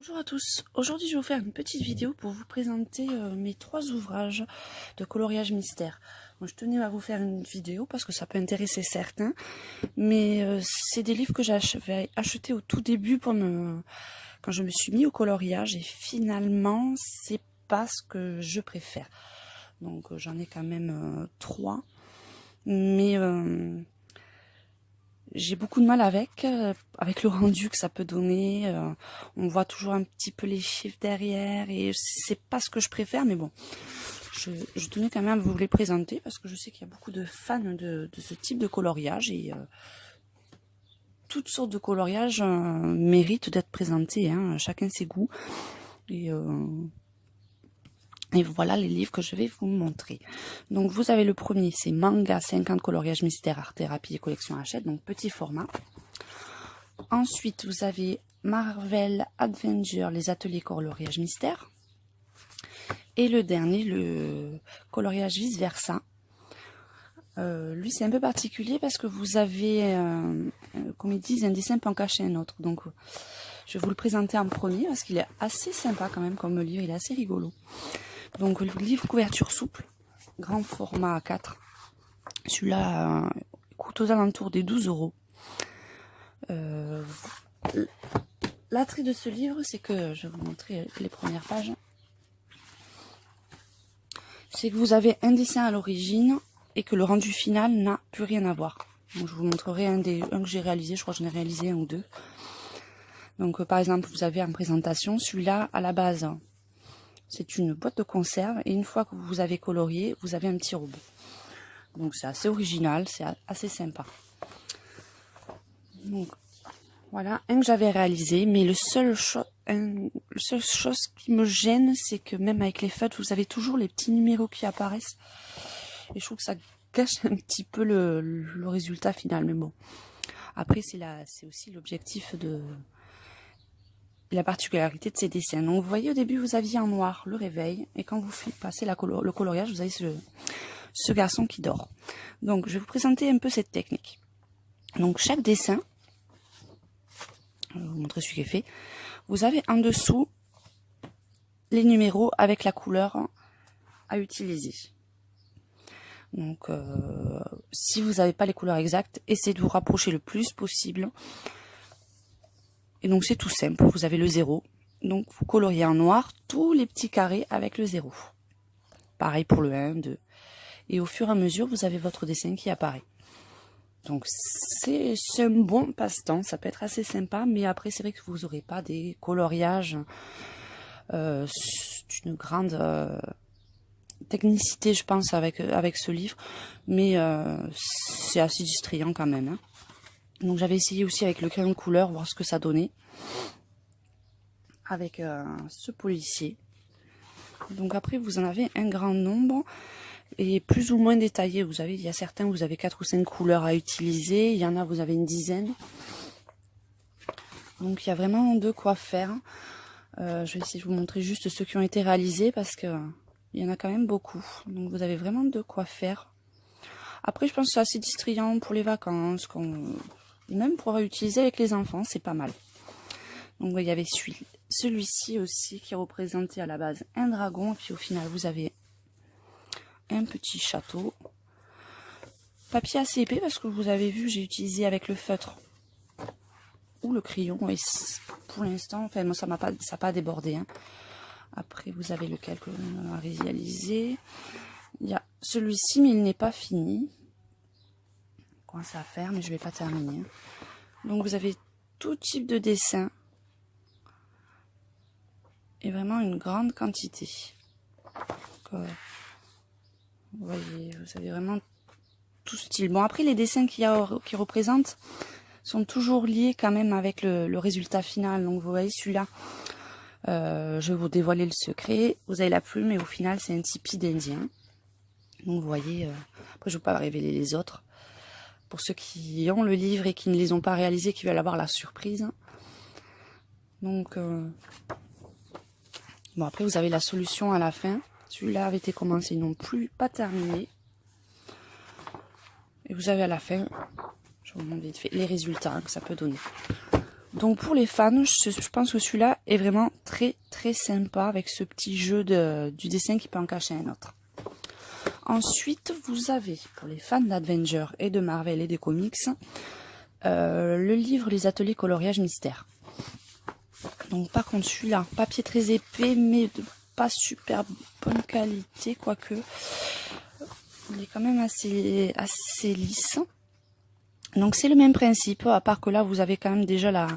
Bonjour à tous, aujourd'hui je vais vous faire une petite vidéo pour vous présenter mes 3 ouvrages de coloriage mystère. Moi, je tenais à vous faire une vidéo parce que ça peut intéresser certains, mais c'est des livres que j'avais achetés au tout début quand je me suis mis au coloriage et finalement c'est pas ce que je préfère. Donc j'en ai quand même 3, mais j'ai beaucoup de mal avec le rendu que ça peut donner. On voit toujours un petit peu les chiffres derrière et c'est pas ce que je préfère, mais bon, je tenais quand même à vous les présenter parce que je sais qu'il y a beaucoup de fans de ce type de coloriage et toutes sortes de coloriage méritent d'être présentés, hein, chacun ses goûts. Et voilà les livres que je vais vous montrer. Donc vous avez le premier, c'est Manga 50 coloriage mystère art thérapie et collection Hachette, donc petit format. Ensuite vous avez Marvel Adventure, les ateliers coloriage mystère. Et le dernier, le coloriage vice versa. Lui c'est un peu particulier parce que vous avez, comme ils disent, un dessin peut en cacher un autre. Donc je vais vous le présenter en premier parce qu'il est assez sympa quand même comme livre, il est assez rigolo. Donc le livre couverture souple, grand format A4. Celui-là coûte aux alentours des 12 €. L'attrait de ce livre, c'est que, je vais vous montrer les premières pages, c'est que vous avez un dessin à l'origine et que le rendu final n'a plus rien à voir. Donc je vous montrerai un que j'ai réalisé, je crois que j'en ai réalisé un ou deux. Donc par exemple, vous avez en présentation, celui-là à la base, c'est une boîte de conserve et une fois que vous avez colorié, vous avez un petit robot. Donc c'est assez original, c'est assez sympa. Donc voilà, un que j'avais réalisé, mais le seul chose qui me gêne, c'est que même avec les feutres, vous avez toujours les petits numéros qui apparaissent. Et je trouve que ça gâche un petit peu le résultat final, mais bon. Après, c'est aussi l'objectif de la particularité de ces dessins. Donc vous voyez, au début, vous aviez en noir le réveil, et quand vous passez le coloriage, vous avez ce garçon qui dort. Donc je vais vous présenter un peu cette technique. Donc chaque dessin, je vais vous montrer celui qui est fait, vous avez en dessous les numéros avec la couleur à utiliser. Donc si vous n'avez pas les couleurs exactes, essayez de vous rapprocher le plus possible. Et donc c'est tout simple, vous avez le 0, donc vous coloriez en noir tous les petits carrés avec le 0. Pareil pour le 1, 2. Et au fur et à mesure, vous avez votre dessin qui apparaît. Donc c'est un bon passe-temps, ça peut être assez sympa, mais après c'est vrai que vous n'aurez pas des coloriages d'une grande technicité, je pense, avec ce livre, mais c'est assez distrayant quand même, hein. Donc j'avais essayé aussi avec le crayon de couleur, voir ce que ça donnait, avec ce policier. Donc après vous en avez un grand nombre, et plus ou moins détaillé. Vous avez, il y a certains où vous avez 4 ou 5 couleurs à utiliser, il y en a vous avez une dizaine. Donc il y a vraiment de quoi faire. Je vais essayer de vous montrer juste ceux qui ont été réalisés parce que il y en a quand même beaucoup. Donc vous avez vraiment de quoi faire. Après je pense que c'est assez distrayant pour les vacances, même pour utiliser avec les enfants, c'est pas mal. Donc il y avait celui-ci aussi qui représentait à la base un dragon, et puis au final vous avez un petit château. Papier assez épais parce que vous avez vu, j'ai utilisé avec le feutre ou le crayon. Et pour l'instant, enfin moi ça n'a pas débordé, hein. Après vous avez lequel que l'on a réalisé. Il y a celui-ci, mais il n'est pas fini. Commence à faire, mais je vais pas terminer. Donc vous avez tout type de dessin et vraiment une grande quantité. Donc, vous voyez, vous avez vraiment tout style. Bon, après les dessins qui représentent sont toujours liés quand même avec le résultat final. Donc vous voyez celui-là, je vais vous dévoiler le secret. Vous avez la plume et au final c'est un tipi d'Indien. Donc vous voyez, après je ne vais pas révéler les autres. Pour ceux qui ont le livre et qui ne les ont pas réalisés, qui veulent avoir la surprise. Donc bon, après vous avez la solution à la fin. Celui-là avait été commencé, non plus pas terminé. Et vous avez à la fin, je vous montre vite fait, les résultats que ça peut donner. Donc pour les fans, je pense que celui-là est vraiment très très sympa avec ce petit jeu du dessin qui peut en cacher un autre. Ensuite, vous avez, pour les fans d'Adventure et de Marvel et des comics, le livre Les Ateliers Coloriage Mystère. Donc par contre celui-là, papier très épais mais de pas super bonne qualité, quoique il est quand même assez lisse. Donc c'est le même principe, à part que là vous avez quand même déjà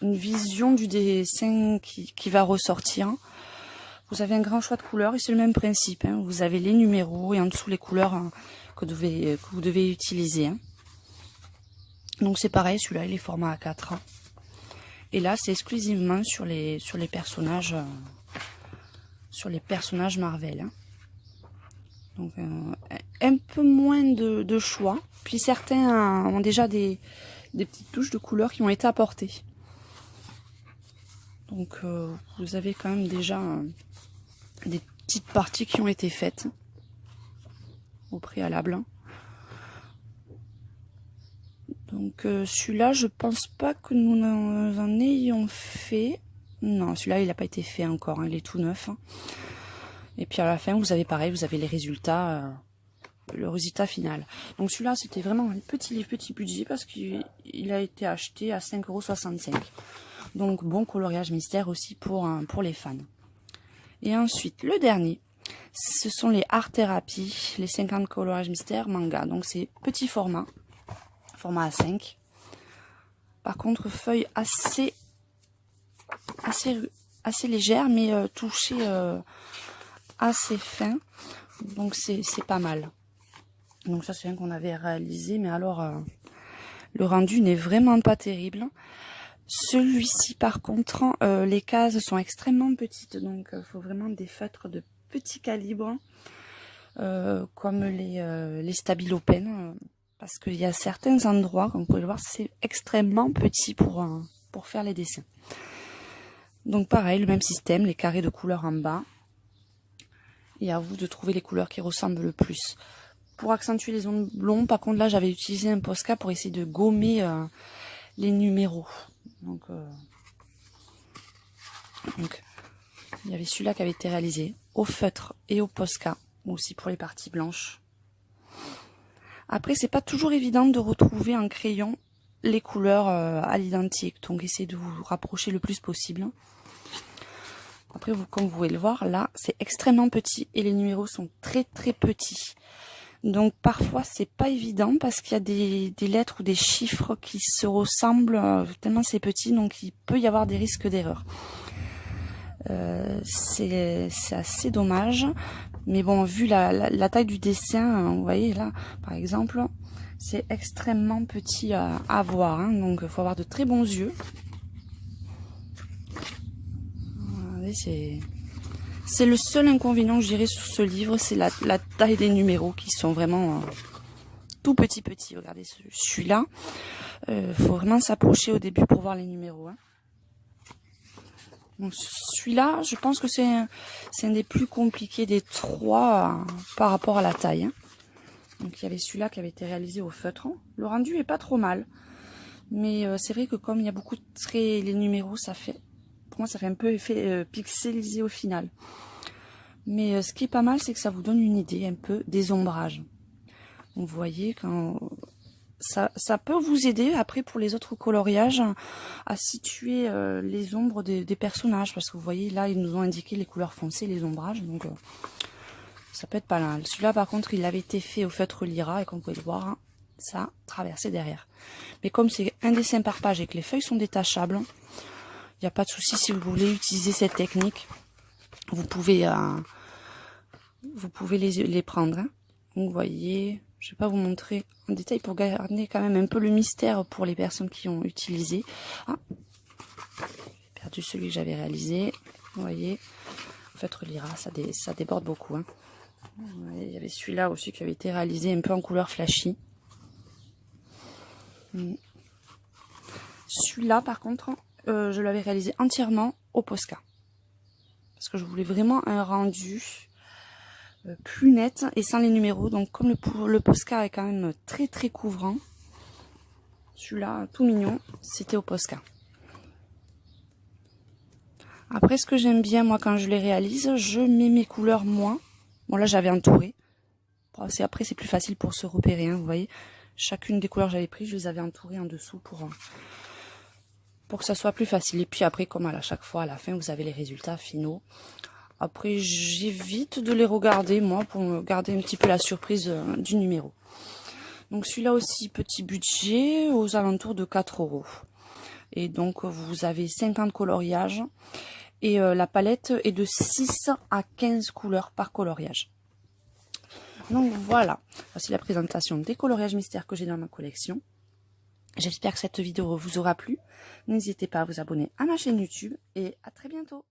une vision du dessin qui va ressortir. Vous avez un grand choix de couleurs et c'est le même principe, hein. Vous avez les numéros et en dessous les couleurs que vous devez utiliser, hein. Donc c'est pareil, celui-là il est format A4. Et là c'est exclusivement sur les personnages Marvel, hein. Donc un peu moins de choix. Puis certains ont déjà des petites touches de couleurs qui ont été apportées. Donc vous avez quand même déjà des petites parties qui ont été faites au préalable. Donc celui-là, je pense pas que nous en ayons fait. Non, celui-là, il n'a pas été fait encore, hein, il est tout neuf, hein. Et puis à la fin, vous avez pareil, vous avez les résultats, le résultat final. Donc celui-là, c'était vraiment un petit livre, petit budget, parce qu'il a été acheté à 5,65 €. Donc bon coloriage mystère aussi pour les fans. Et ensuite, le dernier, ce sont les Art Therapy, les 50 coloriage mystère manga. Donc c'est petit format A5. Par contre, feuille assez légère, mais touché assez fin. Donc c'est pas mal. Donc ça c'est un qu'on avait réalisé, mais alors le rendu n'est vraiment pas terrible. Celui-ci par contre, les cases sont extrêmement petites, donc il faut vraiment des feutres de petit calibre, comme les Stabilo Pen, parce qu'il y a certains endroits, comme vous pouvez le voir, c'est extrêmement petit pour faire les dessins. Donc pareil, le même système, les carrés de couleurs en bas, et à vous de trouver les couleurs qui ressemblent le plus. Pour accentuer les onglons, par contre là j'avais utilisé un Posca pour essayer de gommer les numéros. Donc il y avait celui-là qui avait été réalisé au feutre et au Posca, aussi pour les parties blanches. Après c'est pas toujours évident de retrouver en crayon les couleurs à l'identique, donc essayez de vous rapprocher le plus possible. Après, comme vous pouvez le voir, là, c'est extrêmement petit et les numéros sont très très petits. Donc parfois, c'est pas évident parce qu'il y a des lettres ou des chiffres qui se ressemblent tellement c'est petit, donc il peut y avoir des risques d'erreur. C'est assez dommage. Mais bon, vu la taille du dessin, vous voyez là, par exemple, c'est extrêmement petit à voir, hein, donc il faut avoir de très bons yeux. C'est le seul inconvénient que je dirais sur ce livre, c'est la taille des numéros qui sont vraiment tout petits. Regardez celui-là, faut vraiment s'approcher au début pour voir les numéros, hein. Donc celui-là, je pense que c'est un des plus compliqués des trois par rapport à la taille, hein. Donc il y avait celui-là qui avait été réalisé au feutre. Le rendu est pas trop mal, mais c'est vrai que comme il y a beaucoup de traits, les numéros, pour moi ça fait un peu effet pixelisé au final. Mais ce qui est pas mal, c'est que ça vous donne une idée un peu des ombrages. Donc, vous voyez, quand ça peut vous aider après pour les autres coloriages à situer les ombres des personnages, parce que vous voyez là ils nous ont indiqué les couleurs foncées, les ombrages, donc ça peut être pas mal. Celui-là par contre il avait été fait au feutre Lyra et comme vous pouvez le voir, hein, ça traversait derrière. Mais comme c'est un dessin par page et que les feuilles sont détachables, il n'y a pas de souci. Si vous voulez utiliser cette technique, vous pouvez les prendre, hein. Donc vous voyez, je vais pas vous montrer en détail pour garder quand même un peu le mystère pour les personnes qui ont utilisé. Ah, j'ai perdu celui que j'avais réalisé. Vous voyez, feutre Lyra, ça déborde beaucoup, hein. Il y avait celui-là aussi qui avait été réalisé un peu en couleur flashy. Celui-là par contre, je l'avais réalisé entièrement au Posca. Parce que je voulais vraiment un rendu plus net et sans les numéros. Donc comme le Posca est quand même très très couvrant, Celui-là, tout mignon, c'était au Posca. Après, ce que j'aime bien, moi, quand je les réalise, je mets mes couleurs moi. Bon, là, j'avais entouré. Bon, après, c'est plus facile pour se repérer, hein, vous voyez. Chacune des couleurs que j'avais prises, je les avais entourées en dessous pour que ça soit plus facile. Et puis après, comme à chaque fois, à la fin, vous avez les résultats finaux. Après, j'évite de les regarder, moi, pour me garder un petit peu la surprise du numéro. Donc, celui-là aussi, petit budget, aux alentours de 4 €. Et donc, vous avez 50 coloriages. Et la palette est de 6 à 15 couleurs par coloriage. Donc, voilà. Voici la présentation des coloriages mystères que j'ai dans ma collection. J'espère que cette vidéo vous aura plu. N'hésitez pas à vous abonner à ma chaîne YouTube et à très bientôt.